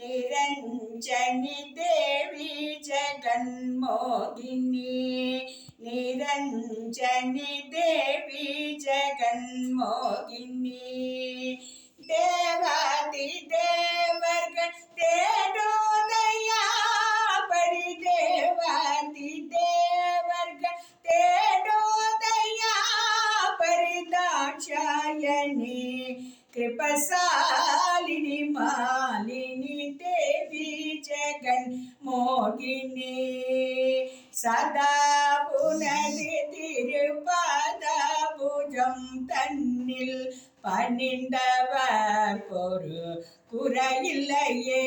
निरंजनी देवी जगन्मोहिनी निरंजनी देवी जगन्मोहिनी देवादि देवर्गण तेडो दया परि देवादि देवर्गण तेडो दया परि दाक्षायणी कृपशालिनी मालिनी देवी जगन्मोहिनी सदा पुनरि திருப்பாதபுஜம் தன்னில் பணிந்தவர் பொரு குறையில்லையே